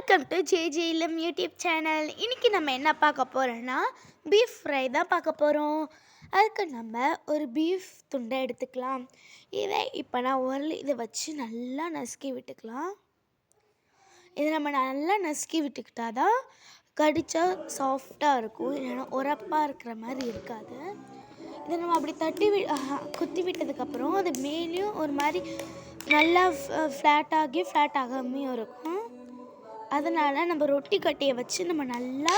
Welcome to JJLM YouTube channel. இன்றைக்கி நம்ம என்ன பார்க்க போகிறோன்னா பீஃப் ஃப்ரை தான் பார்க்க போகிறோம். அதுக்கு நம்ம ஒரு பீஃப் துண்டை எடுத்துக்கலாம். இதை இப்போ நான் இதை வச்சு நல்லா நசுக்கி விட்டுக்கலாம். இதை நம்ம நல்லா நசுக்கி விட்டுக்கிட்டா தான் கடிச்சா சாஃப்டாக இருக்கும், இல்லைன்னா உரப்பாக இருக்கிற மாதிரி இருக்காது. இதை நம்ம அப்படி குத்தி விட்டதுக்கப்புறம் அது மேலேயும் ஒரு மாதிரி நல்லா ஃப்ளாட் ஆகாமையும் இருக்கும். அதனால் நம்ம ரொட்டி கட்டையை வச்சு நம்ம நல்லா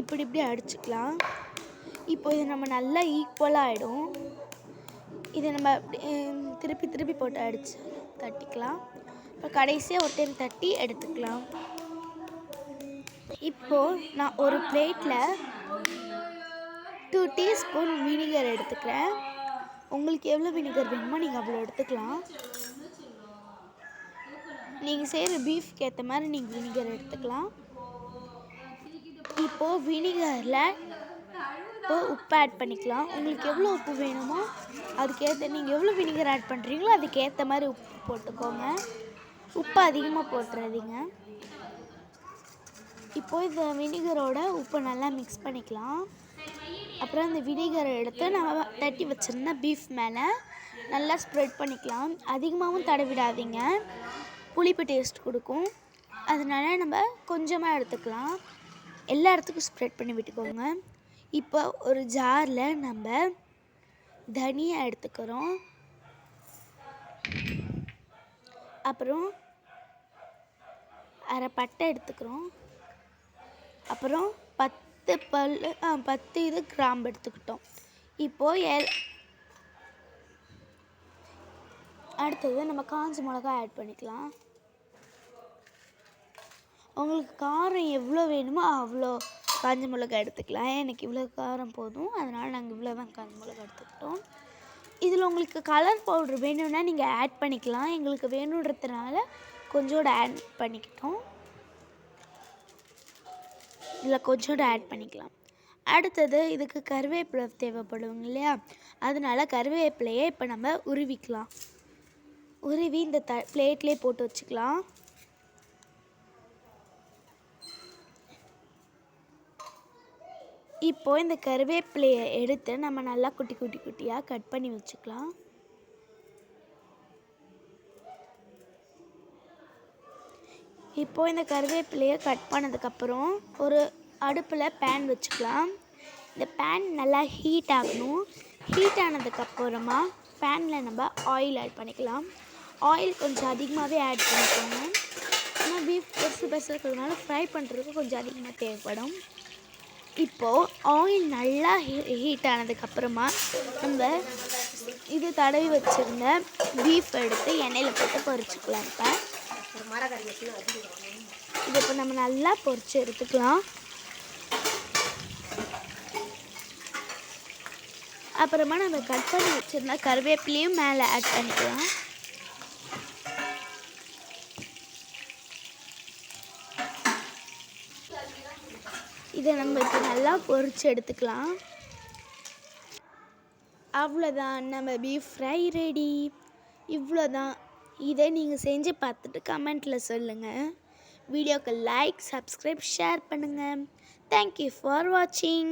இப்படி அடிச்சுக்கலாம். இப்போ இது நம்ம நல்லா ஈக்குவலாக ஆகிடும். இதை நம்ம திருப்பி போட்டு தட்டிக்கலாம். இப்போ கடைசியாக ஒரு டைம் தட்டி எடுத்துக்கலாம். இப்போது நான் ஒரு பிளேட்டில் 2 டீஸ்பூன் வினிகர் எடுத்துக்கிறேன். உங்களுக்கு எவ்வளோ வினிகர் வேணுமோ நீங்கள் அவ்வளோ எடுத்துக்கலாம். நீங்கள் செய்கிற பீஃப்க்கு ஏற்ற மாதிரி நீங்கள் வினிகர் எடுத்துக்கலாம். இப்போது வினிகரில் உப்பு ஆட் பண்ணிக்கலாம். உங்களுக்கு எவ்வளோ உப்பு வேணுமோ அதுக்கேற்ற நீங்கள் எவ்வளோ வினிகர் ஆட் பண்ணுறீங்களோ அதுக்கேற்ற மாதிரி உப்பு போட்டுக்கோங்க. உப்பு அதிகமாக போட்டுறாதீங்க. இப்போது இந்த வினிகரோட உப்பை நல்லா மிக்ஸ் பண்ணிக்கலாம். அப்புறம் இந்த வினிகரை எடுத்து நம்ம தட்டி வச்சுருந்தா பீஃப் மேலே நல்லா ஸ்ப்ரெட் பண்ணிக்கலாம். அதிகமாகவும் தடவிடாதீங்க, புளிப்பு டேஸ்ட் கொடுக்கும். அதனால நம்ம கொஞ்சமாக எடுத்துக்கலாம். எல்லா இடத்துக்கும் ஸ்ப்ரெட் பண்ணி விட்டுக்கோங்க. இப்போ ஒரு ஜாரில் நம்ம தனியா எடுத்துக்கிறோம். அப்புறம் அரை பட்டை எடுத்துக்கிறோம். அப்புறம் 10 கிராம்பு எடுத்துக்கிட்டோம். இப்போது அடுத்தது நம்ம காஞ்ச மிளகா ஆட் பண்ணிக்கலாம். உங்களுக்கு காரம் எவ்வளோ வேணுமோ அவ்வளோ காஞ்ச மிளகா எடுத்துக்கலாம். எனக்கு இவ்வளோ காரம் போதும், அதனால் நாங்கள் இவ்வளோ தான் காஞ்ச மிளகா எடுத்துக்கிட்டோம். இதில் உங்களுக்கு கலர் பவுட்ரு வேணும்னா நீங்கள் ஆட் பண்ணிக்கலாம். எங்களுக்கு வேணுன்றதுனால கொஞ்சோடு ஆட் பண்ணிக்கிட்டோம். இதில் கொஞ்சோடு ஆட் பண்ணிக்கலாம். அடுத்தது இதுக்கு கருவேப்பிலை தேவைப்படுங்க இல்லையா, அதனால் கருவேப்பிலையை இப்போ நம்ம உருவிக்கலாம். உருவி இந்த பிளேட்லேயே போட்டு வச்சுக்கலாம். இப்போது இந்த கருவேப்பிலையை எடுத்து நம்ம நல்லா குட்டியாக கட் பண்ணி வச்சுக்கலாம். இப்போது இந்த கருவேப்பிலையை கட் பண்ணதுக்கப்புறம் ஒரு அடுப்பில் பேன் வச்சுக்கலாம். இந்த பேன் நல்லா ஹீட் ஆகணும். ஹீட் ஆனதுக்கப்புறமா பேனில் நம்ம ஆயில் ஆட் பண்ணிக்கலாம். ஆயில் கொஞ்சம் அதிகமாகவே ஆட் பண்ணிக்கோங்க. ஏன்னா பீஃப் பெருசு இருக்கிறதுனால ஃப்ரை பண்ணுறதுக்கு கொஞ்சம் அதிகமாக தேவைப்படும். இப்போது ஆயில் நல்லா ஹீட் ஆனதுக்கப்புறமா நம்ம இது தடவி வச்சுருந்த பீஃப் எடுத்து எண்ணெயில் போட்டு பொரிச்சுக்கலாம். இது இப்போ நம்ம நல்லா பொரிச்சு எடுத்துக்கலாம். அப்புறமா நம்ம கட் பண்ணி வச்சுருந்தா கருவேப்பிலையும் மேலே ஆட் பண்ணிக்கலாம். இதை நம்ம இப்போ நல்லா பொரிச்சு எடுத்துக்கலாம். அவ்வளோதான், நம்ம பீஃப் ஃப்ரை ரெடி. இவ்வளோதான். இதை நீங்கள் செஞ்சு பார்த்துட்டு கமெண்ட்டில் சொல்லுங்கள். வீடியோக்கு லைக், சப்ஸ்கிரைப், ஷேர் பண்ணுங்கள். தேங்க்யூ ஃபார் வாட்சிங்.